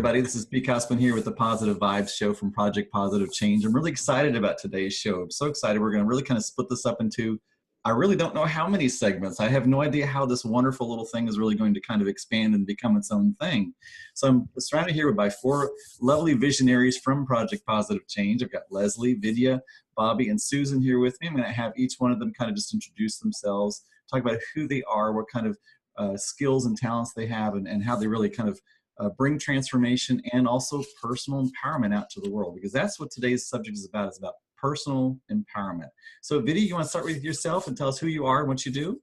everybody. This is Pete Cossaboon here with the Positive Vibes Show from Project Positive Change. I'm really excited about today's show. I'm so excited. We're going to really kind of split this up into, I really don't know how many segments. I have no idea how this wonderful little thing is really going to kind of expand and become its own thing. So I'm surrounded here by four lovely visionaries from Project Positive Change. I've got Lesley, Vidya, Bobbi, and Susan here with me. I'm going to have each one of them kind of just introduce themselves, talk about who they are, what kind of skills and talents they have, and how they really kind of bring transformation and also personal empowerment out to the world, because that's what today's subject is about. It's about personal empowerment. So Vidya, you want to start with yourself and tell us who you are and what you do?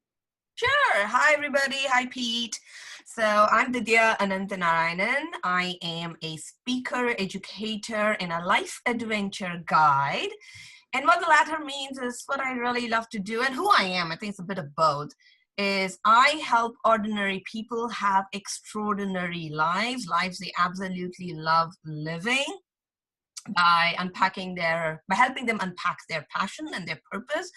Sure. Hi, everybody. Hi, Pete. So I'm Vidya Ananthanarayanan. I am a speaker, educator, and a life adventure guide. And what the latter means is what I really love to do and who I am. I think it's a bit of both. Is I help ordinary people have extraordinary lives they absolutely love living, by helping them unpack their passion and their purpose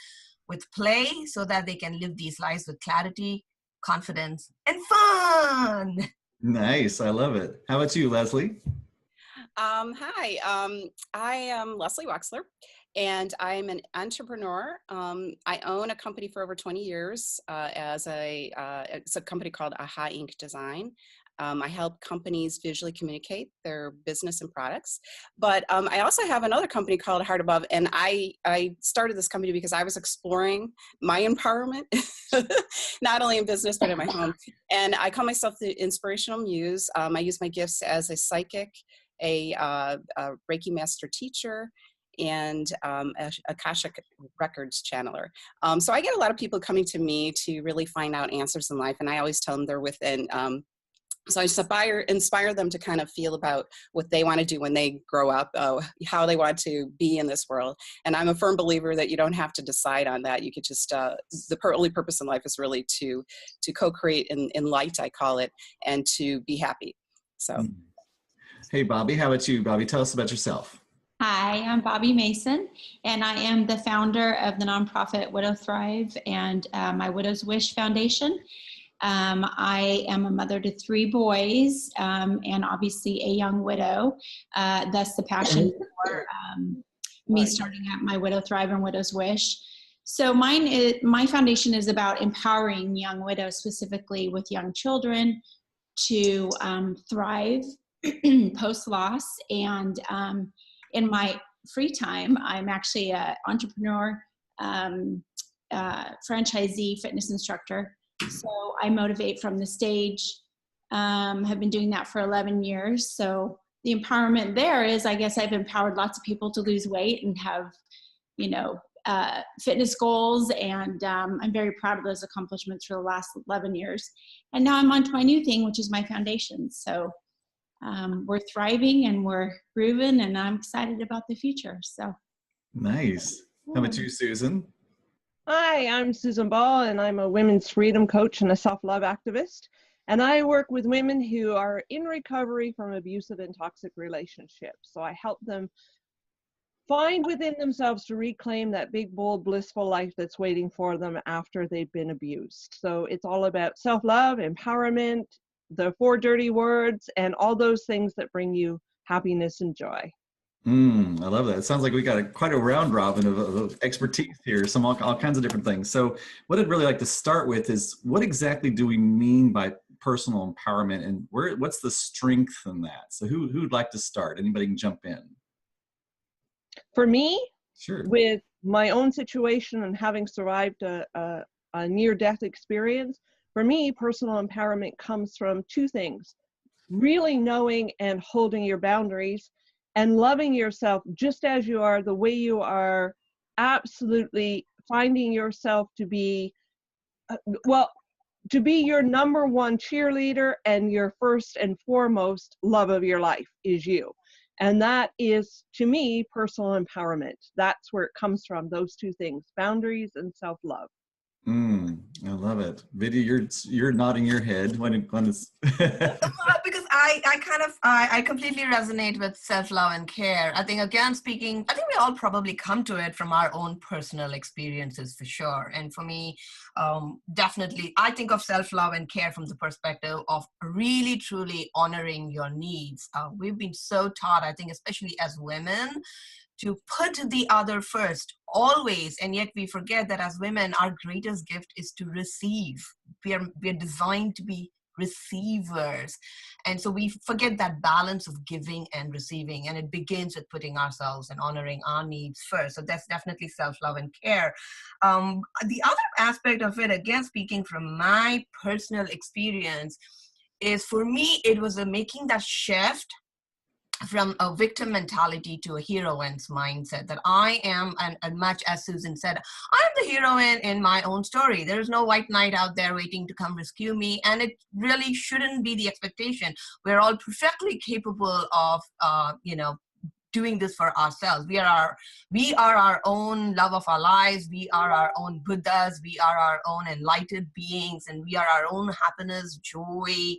with play so that they can live these lives with clarity, confidence, and fun. Nice. I love it. How about you, Lesley? Hi, I am Lesley Wexler, and I'm an entrepreneur. I own a company for over 20 years it's a company called Aha Inc. Design. I help companies visually communicate their business and products. But I also have another company called Heart Above, and I started this company because I was exploring my empowerment, not only in business, but in my home. And I call myself the inspirational muse. I use my gifts as a psychic, a Reiki master teacher, and a Akashic Records channeler. So I get a lot of people coming to me to really find out answers in life, and I always tell them they're within. So I inspire them to kind of feel about what they want to do when they grow up, how they want to be in this world. And I'm a firm believer that you don't have to decide on that. You could just, the only purpose in life is really to co-create in light, I call it, and to be happy. So. Hey, Bobbi, how about you? Bobbi, tell us about yourself. Hi, I'm Bobbi Mason, and I am the founder of the nonprofit Widow Thrive and my Widow's Wish Foundation. I am a mother to 3 boys and obviously a young widow. Thus the passion for me starting at my Widow Thrive and Widow's Wish. So my foundation is about empowering young widows, specifically with young children, to thrive post-loss. And in my free time, I'm actually an entrepreneur, franchisee, fitness instructor. So I motivate from the stage, have been doing that for 11 years. So the empowerment there is, I guess I've empowered lots of people to lose weight and have, fitness goals. And I'm very proud of those accomplishments for the last 11 years. And now I'm on to my new thing, which is my foundation. So we're thriving and we're grooving, and I'm excited about the future. So nice. How about you, Susan? Hi, I'm Susan Ball, and I'm a women's freedom coach and a self-love activist. And I work with women who are in recovery from abusive and toxic relationships. So I help them find within themselves to reclaim that big, bold, blissful life that's waiting for them after they've been abused. So it's all about self-love, empowerment, the 4 dirty words, and all those things that bring you happiness and joy. I love that. It sounds like we got quite a round robin of expertise here, all kinds of different things. So what I'd really like to start with is, what exactly do we mean by personal empowerment, and what's the strength in that? So who'd like to start? Anybody can jump in. For me, sure. With my own situation and having survived a near-death experience, for me, personal empowerment comes from 2 things: really knowing and holding your boundaries, and loving yourself just as you are, the way you are, absolutely finding yourself to be, to be your number 1 cheerleader, and your first and foremost love of your life is you. And that is, to me, personal empowerment. That's where it comes from, those 2 things, boundaries and self-love. I love it. Vidya, you're nodding your head when it's Because I completely resonate with self-love and care. I think, again, speaking, I think we all probably come to it from our own personal experiences for sure. And for me, definitely, I think of self-love and care from the perspective of really, truly honoring your needs. We've been so taught, I think, especially as women, to put the other first always, and yet we forget that as women our greatest gift is to receive. We are designed to be receivers, and so we forget that balance of giving and receiving, and it begins with putting ourselves and honoring our needs first. So that's definitely self-love and care. The other aspect of it, again speaking from my personal experience, is for me it was making that shift from a victim mentality to a heroine's mindset, that I am, and much as Susan said, I'm the heroine in my own story. There's no white knight out there waiting to come rescue me, and it really shouldn't be the expectation. We're all perfectly capable of, doing this for ourselves. We are our own love of our lives. We are our own Buddhas. We are our own enlightened beings, and we are our own happiness, joy.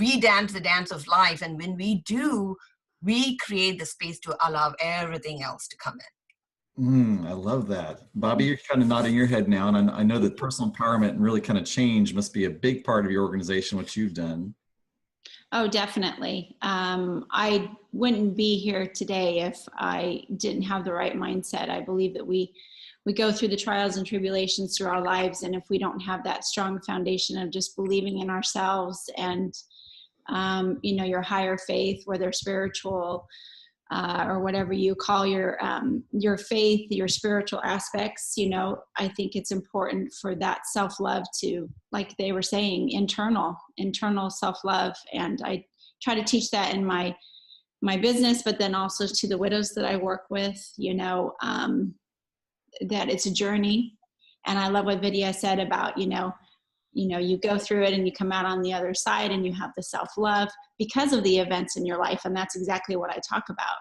We dance the dance of life, and when we do, we create the space to allow everything else to come in. I love that. Bobbi, you're kind of nodding your head now, and I know that personal empowerment and really kind of change must be a big part of your organization, what you've done. Oh, definitely. I wouldn't be here today if I didn't have the right mindset. I believe that we go through the trials and tribulations through our lives, and if we don't have that strong foundation of just believing in ourselves and your higher faith, whether spiritual or whatever you call your faith, your spiritual aspects, I think it's important for that self-love to, like they were saying, internal self-love. And I try to teach that in my business, but then also to the widows that I work with, that it's a journey. And I love what Vidya said about, you go through it and you come out on the other side and you have the self-love because of the events in your life. And that's exactly what I talk about.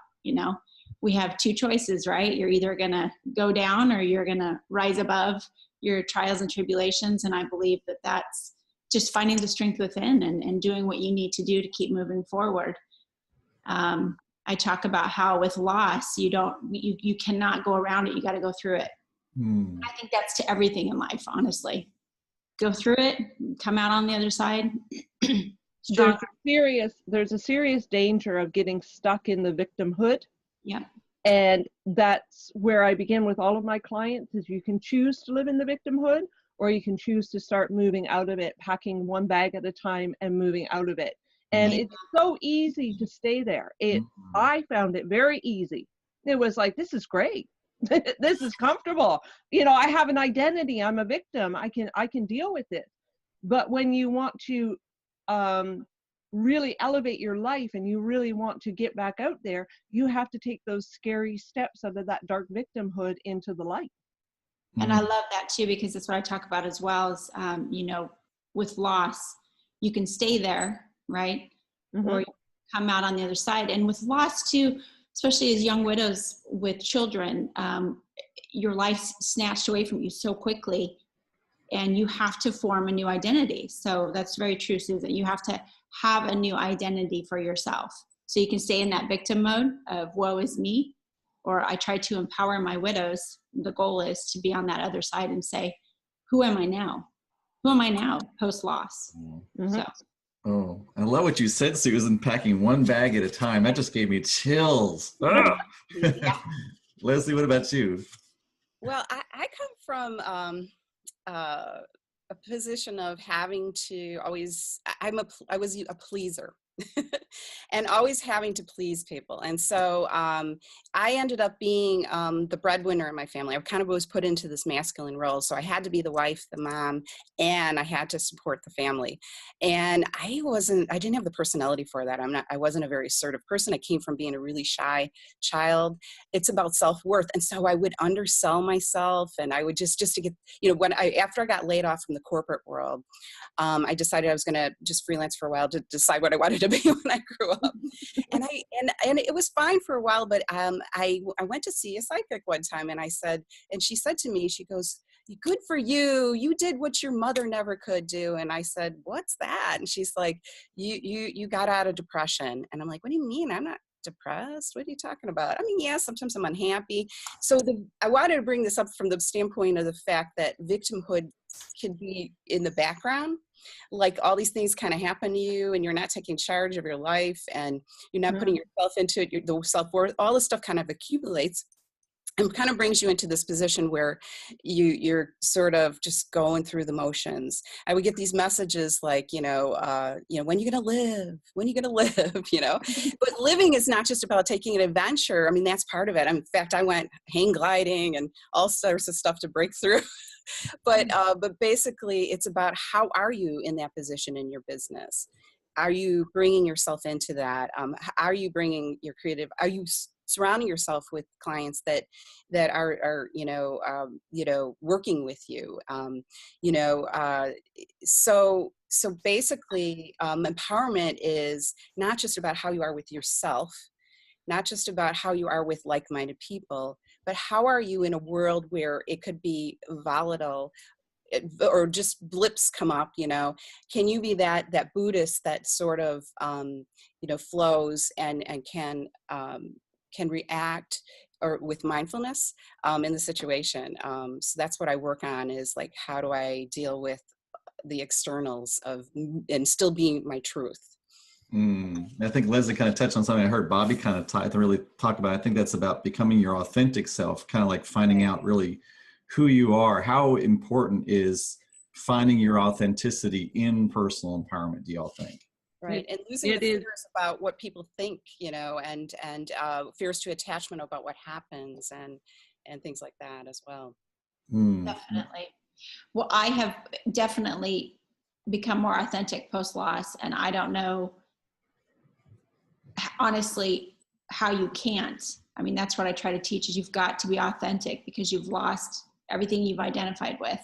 We have two choices, right? You're either going to go down or you're going to rise above your trials and tribulations. And I believe that that's just finding the strength within and doing what you need to do to keep moving forward. I talk about how with loss, you cannot go around it. You got to go through it. I think that's to everything in life, honestly. Go through it, come out on the other side. There's a serious danger of getting stuck in the victimhood. Yeah. And that's where I begin with all of my clients, is you can choose to live in the victimhood, or you can choose to start moving out of it, packing one bag at a time and moving out of it. And it's so easy to stay there. I found it very easy. It was like, this is great. This is comfortable. I have an identity. I'm a victim. I can deal with it. But when you want to really elevate your life and you really want to get back out there, you have to take those scary steps out of that dark victimhood into the light. And I love that too, because that's what I talk about as well as, with loss, you can stay there, right? Or you come out on the other side. And with loss too, especially as young widows with children, your life's snatched away from you so quickly, and you have to form a new identity. So that's very true, Susan. You have to have a new identity for yourself. So you can stay in that victim mode of woe is me, or I try to empower my widows. The goal is to be on that other side and say, who am I now? Who am I now post-loss? So. Oh, I love what you said, Susan, packing one bag at a time. That just gave me chills. Yeah. Lesley, what about you? Well, I come from a position of having to always, I was a pleaser. And always having to please people. And so I ended up being the breadwinner in my family. I kind of was put into this masculine role. So I had to be the wife, the mom, and I had to support the family. And I didn't have the personality for that. I wasn't a very assertive person. I came from being a really shy child. It's about self-worth. And so I would undersell myself, and I would just to get, after I got laid off from the corporate world, I decided I was going to just freelance for a while to decide what I wanted to be when I grew up. And it was fine for a while, but I went to see a psychic one time, and she said to me, she goes, good for you. You did what your mother never could do. And I said, what's that? And she's like, you got out of depression. And I'm like, what do you mean? I'm not depressed. What are you talking about? I mean, yeah, sometimes I'm unhappy. So I wanted to bring this up from the standpoint of the fact that victimhood can be in the background. Like all these things kind of happen to you and you're not taking charge of your life and you're not putting yourself into it, the self-worth, all this stuff kind of accumulates and kind of brings you into this position where you're sort of just going through the motions. I would get these messages like, when are you going to live? When are you going to live? But living is not just about taking an adventure. I mean, that's part of it. In fact, I went hang gliding and all sorts of stuff to break through. But basically it's about how are you in that position in your business? Are you bringing yourself into that? Are you bringing your creative, are you surrounding yourself with clients that are working with you? So basically empowerment is not just about how you are with yourself, not just about how you are with like-minded people, but how are you in a world where it could be volatile or just blips come up, can you be that Buddhist that sort of, flows and can react or with mindfulness in the situation. So that's what I work on is like, how do I deal with the externals and still being my truth? I think Lesley kind of touched on something I heard Bobbi kind of really talk about. I think that's about becoming your authentic self, kind of like finding out really who you are. How important is finding your authenticity in personal empowerment, do y'all think? Right, and losing the fears about what people think, and fears to attachment about what happens and things like that as well. Definitely. Well, I have definitely become more authentic post-loss, and I don't know, honestly, how you can't. I mean, that's what I try to teach is you've got to be authentic because you've lost everything you've identified with.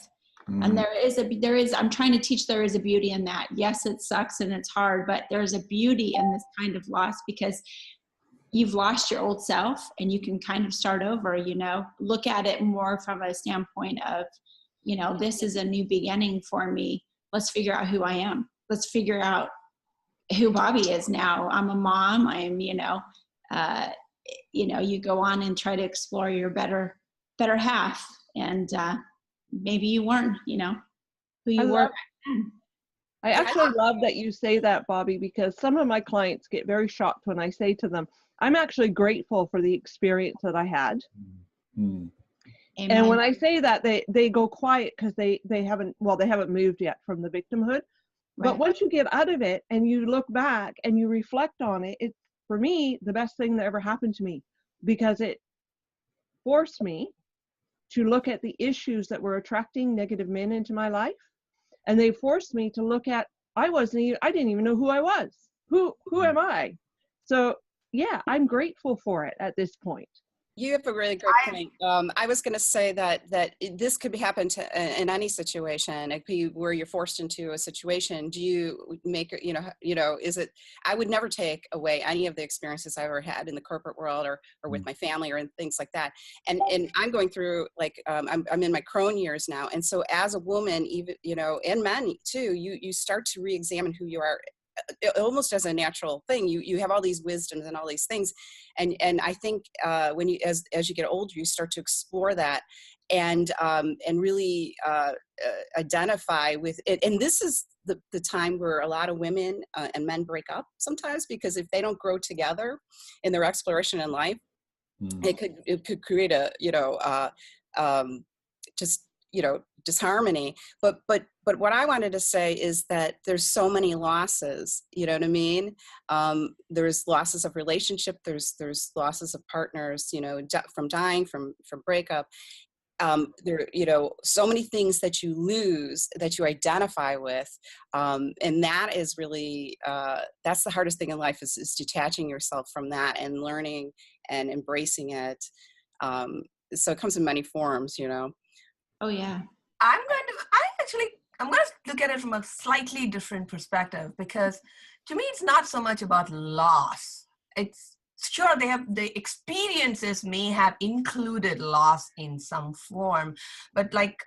And I'm trying to teach there is a beauty in that. Yes, it sucks and it's hard, but there's a beauty in this kind of loss because you've lost your old self and you can kind of start over, look at it more from a standpoint of, this is a new beginning for me. Let's figure out who I am. Let's figure out who Bobbi is now. I'm a mom. I am, you go on and try to explore your better half. And, maybe you weren't, who you were back then. I actually love that you say that, Bobbi, because some of my clients get very shocked when I say to them, I'm actually grateful for the experience that I had. Amen. And when I say that, they go quiet because they haven't moved yet from the victimhood. Right. But once you get out of it and you look back and you reflect on it, it's, for me, the best thing that ever happened to me because it forced me to look at the issues that were attracting negative men into my life. And they forced me to look at, I didn't even know who I was. Who am I? So yeah, I'm grateful for it at this point. You have a really great point. I was going to say that this could happen in any situation. It could be where you're forced into a situation. Do you make, is it, I would never take away any of the experiences I ever had in the corporate world or with my family or things like that. And I'm going through I'm in my crone years now. And so as a woman, even, and men too, you start to re-examine who you are almost as a natural thing. You have all these wisdoms and all these things. And I think when you, as you get older, you start to explore that and really identify with it. And this is the time where a lot of women and men break up sometimes, because if they don't grow together in their exploration in life, it could create a, disharmony. But what I wanted to say is that there's so many losses, you know what I mean? There's losses of relationship, there's losses of partners, from dying, from breakup. There, so many things that you lose that you identify with. And that is really, that's the hardest thing in life is detaching yourself from that and learning and embracing it. So it comes in many forms, Oh yeah. I'm going to look at it from a slightly different perspective, because to me, it's not so much about loss. It's sure, the experiences may have included loss in some form, but like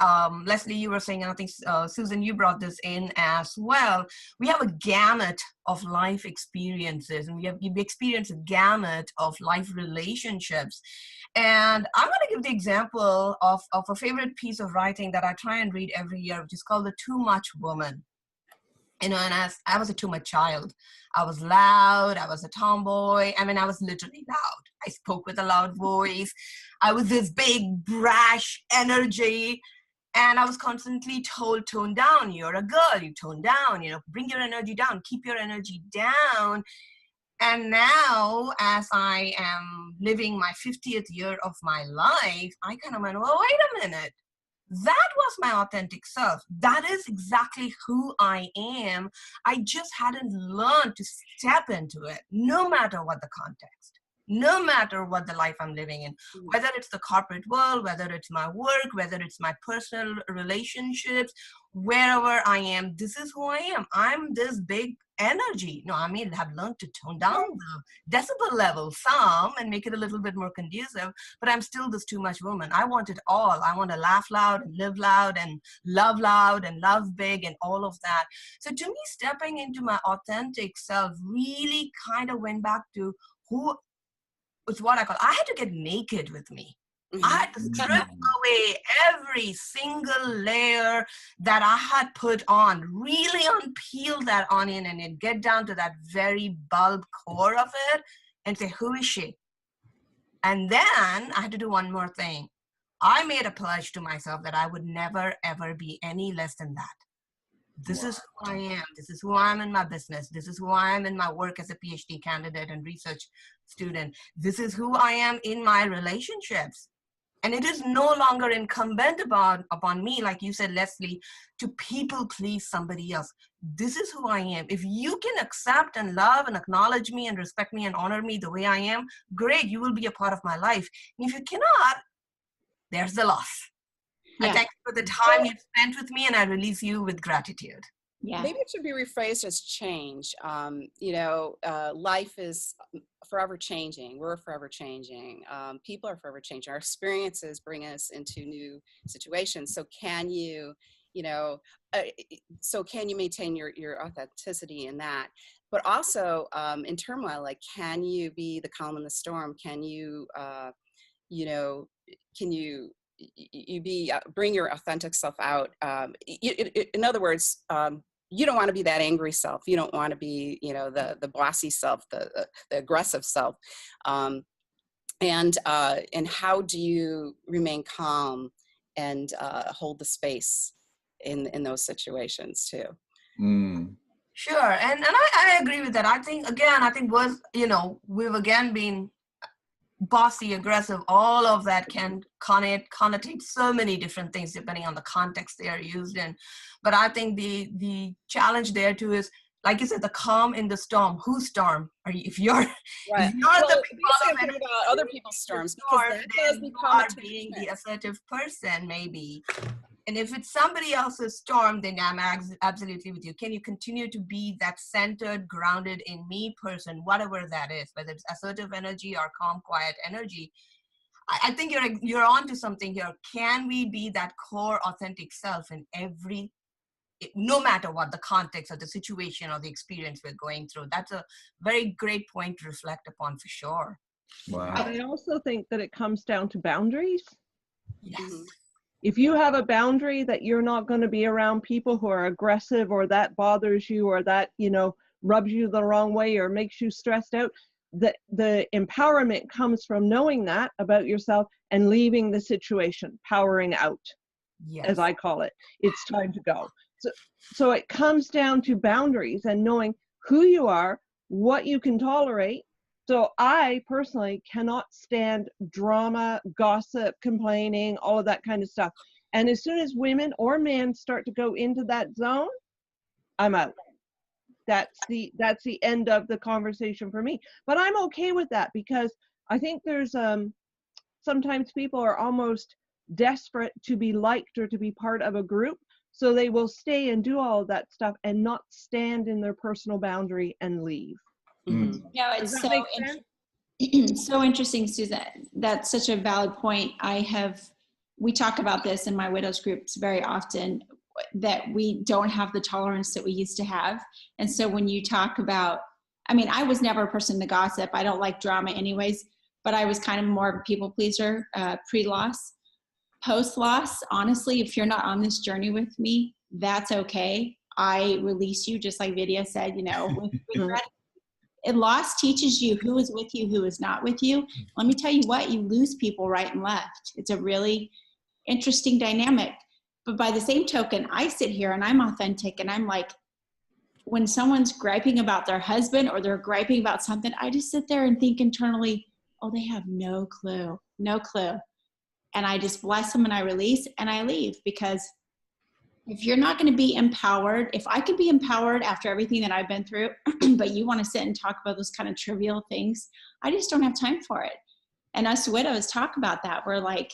Lesley, you were saying, and I think Susan, you brought this in as well. We have a gamut of life experiences, and we experience a gamut of life relationships. And I'm going to give the example of a favorite piece of writing that I try and read every year, which is called The Too Much Woman. And as I was a too much child, I was loud, I was a tomboy. I mean, I was literally loud. I spoke with a loud voice. I was this big, brash energy. And I was constantly told, tone down, you're a girl, you tone down, bring your energy down, keep your energy down. And now, as I am living my 50th year of my life, I kind of went, well, wait a minute. That was my authentic self. That is exactly who I am. I just hadn't learned to step into it, no matter what the context, no matter what the life I'm living in, whether it's the corporate world, whether it's my work, whether it's my personal relationships, wherever I am, this is who I am. I'm this big energy. No, I mean, I've learned to tone down the decibel level some and make it a little bit more conducive, but I'm still this too much woman. I want it all. I want to laugh loud and live loud and love big and all of that. So to me, stepping into my authentic self really kind of went back to who, it's what I call, I had to get naked with me. I had to strip away every single layer that I had put on, really unpeel that onion and then get down to that very bulb core of it and say, who is she? And then I had to do one more thing. I made a pledge to myself that I would never, ever be any less than that. This is who I am. This is who I am in my business. This is who I am in my work as a PhD candidate and research student. This is who I am in my relationships. And it is no longer incumbent upon me, like you said, Lesley, to people please somebody else. This is who I am. If you can accept and love and acknowledge me and respect me and honor me the way I am, great, you will be a part of my life. And if you cannot, there's the loss. Yeah. I thank you for the time you spent with me, and I release you with gratitude. Yeah. Maybe it should be rephrased as change. Life is forever changing. We're forever changing. People are forever changing. Our experiences bring us into new situations. So can you, maintain your authenticity in that? But also in turmoil, like, can you be the calm in the storm? Can you, bring your authentic self out? In other words, you don't want to be that angry self. You don't want to be, the bossy self, the aggressive self. And how do you remain calm and hold the space in those situations too? Sure, and I agree with that. I think we've again been bossy, aggressive, all of that can connotate so many different things depending on the context they are used in. But I think the challenge there too is, like you said, the calm in the storm. Whose storm are you? If you're, right. if you're the people about other people's storms, because that does become being the assertive person, maybe. And if it's somebody else's storm, then I'm absolutely with you. Can you continue to be that centered, grounded in me person, whatever that is, whether it's assertive energy or calm, quiet energy? I think you're onto something here. Can we be that core, authentic self in no matter what the context or the situation or the experience we're going through? That's a very great point to reflect upon for sure. Wow. I also think that it comes down to boundaries. Yes. Mm-hmm. If you have a boundary that you're not going to be around people who are aggressive, or that bothers you, or that, rubs you the wrong way or makes you stressed out, the empowerment comes from knowing that about yourself and leaving the situation, powering out, yes, as I call it. It's time to go. So it comes down to boundaries and knowing who you are, what you can tolerate. So I personally cannot stand drama, gossip, complaining, all of that kind of stuff. And as soon as women or men start to go into that zone, I'm out. That's the end of the conversation for me. But I'm okay with that, because I think there's sometimes people are almost desperate to be liked or to be part of a group. So they will stay and do all of that stuff and not stand in their personal boundary and leave. No, it's so interesting. So interesting, Susan. That's such a valid point. We talk about this in my widows groups very often, that we don't have the tolerance that we used to have. And so when you talk about, I mean, I was never a person to gossip. I don't like drama anyways, but I was kind of more of a people pleaser, pre-loss. Post-loss, honestly, if you're not on this journey with me, that's okay. I release you, just like Vidya said, with regret. And loss teaches you who is with you, who is not with you. Let me tell you what, you lose people right and left. It's a really interesting dynamic. But by the same token, I sit here and I'm authentic, and I'm like, when someone's griping about their husband or they're griping about something, I just sit there and think internally, oh, they have no clue. And I just bless them and I release and I leave, because if you're not going to be empowered, if I could be empowered after everything that I've been through, but you want to sit and talk about those kind of trivial things, I just don't have time for it. And us widows talk about that. We're like,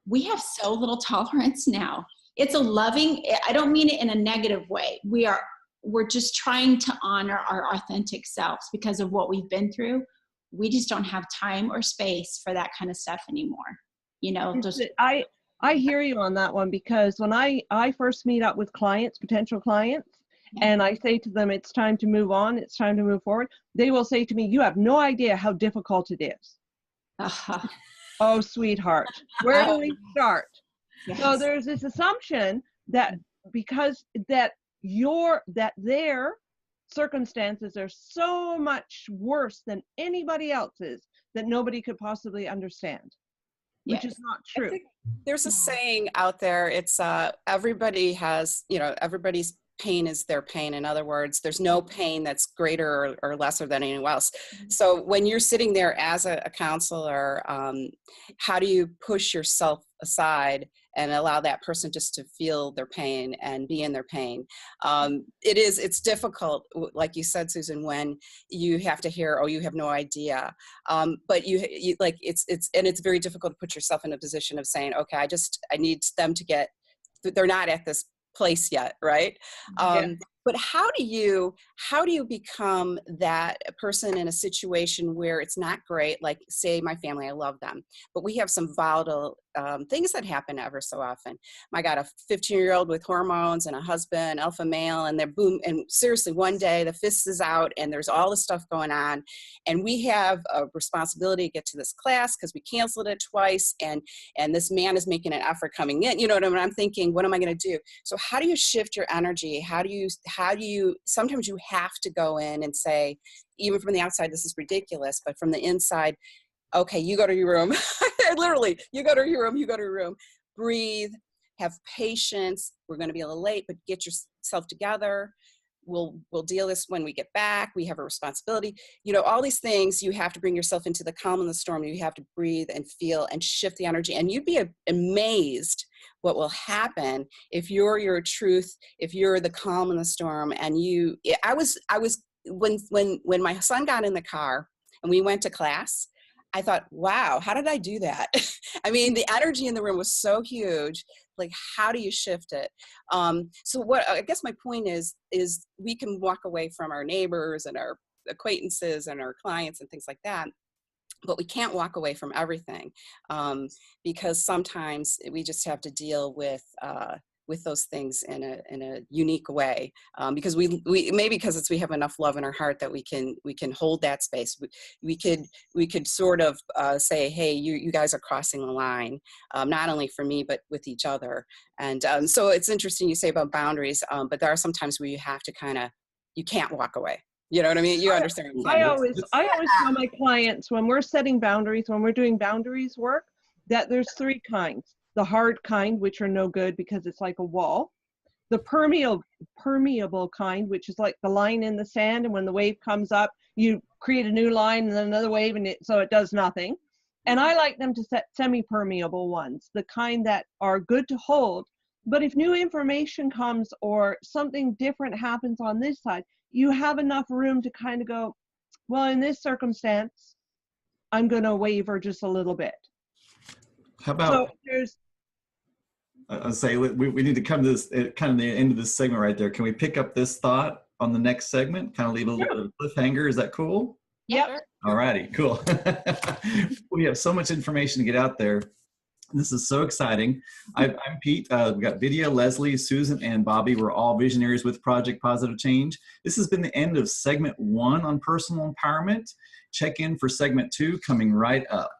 we have so little tolerance now. It's a loving, I don't mean it in a negative way. We're just trying to honor our authentic selves because of what we've been through. We just don't have time or space for that kind of stuff anymore. I hear you on that one, because when I first meet up with potential clients, and I say to them, it's time to move on, it's time to move forward, they will say to me, you have no idea how difficult it is. Oh, sweetheart, where do we start? Yes. So there's this assumption that because their circumstances are so much worse than anybody else's that nobody could possibly understand. Which is not true. There's a saying out there, it's everybody's pain is their pain. In other words, there's no pain that's greater or lesser than anyone else. So when you're sitting there as a counselor, how do you push yourself aside and allow that person just to feel their pain and be in their pain? It's difficult, like you said, Susan, when you have to hear, oh, you have no idea. But it's very difficult to put yourself in a position of saying, okay, I need them to get, they're not at this place yet, right? But how do you become that person in a situation where it's not great? Like, say, my family, I love them, but we have some volatile things that happen ever so often. I got a 15-year-old with hormones and a husband, alpha male, and they're boom. And seriously, one day the fist is out and there's all this stuff going on. And we have a responsibility to get to this class because we canceled it twice. And this man is making an effort coming in. You know what I mean? I'm thinking, what am I going to do? So how do you shift your energy? How do you, sometimes you have to go in and say, even from the outside, this is ridiculous, but from the inside, okay, you go to your room. Literally, you go to your room, breathe, have patience. We're going to be a little late, but get yourself together. We'll deal this when we get back. We have a responsibility. All these things, you have to bring yourself into the calm and the storm. You have to breathe and feel and shift the energy. And you'd be amazed what will happen if you're your truth, if you're the calm and the storm. And when my son got in the car and we went to class, I thought, wow, how did I do that? I mean, the energy in the room was so huge. Like, how do you shift it? So what I guess my point is we can walk away from our neighbors and our acquaintances and our clients and things like that, but we can't walk away from everything, because sometimes we just have to deal with those things in a unique way, because we have enough love in our heart that we can hold that space. We could sort of say, hey, you guys are crossing the line, not only for me but with each other. And so it's interesting you say about boundaries, but there are some times where you have to you can't walk away. You know what I mean? You understand what I'm saying? I always tell my clients, when we're setting boundaries, when we're doing boundaries work, that there's three kinds. The hard kind, which are no good because it's like a wall. The permeable kind, which is like the line in the sand, and when the wave comes up, you create a new line and then another wave, and so it does nothing. And I like them to set semi-permeable ones, the kind that are good to hold. But if new information comes or something different happens on this side, you have enough room to kind of go, well, in this circumstance, I'm going to waver just a little bit. How about, I'll say we need to come to this kind of the end of this segment right there. Can we pick up this thought on the next segment? Kind of leave a little bit of a cliffhanger. Is that cool? Yep. All righty, cool. We have so much information to get out there. This is so exciting. I'm Pete. We've got Vidya, Lesley, Susan, and Bobbi. We're all visionaries with Project Positive Change. This has been the end of segment 1 on personal empowerment. Check in for segment 2 coming right up.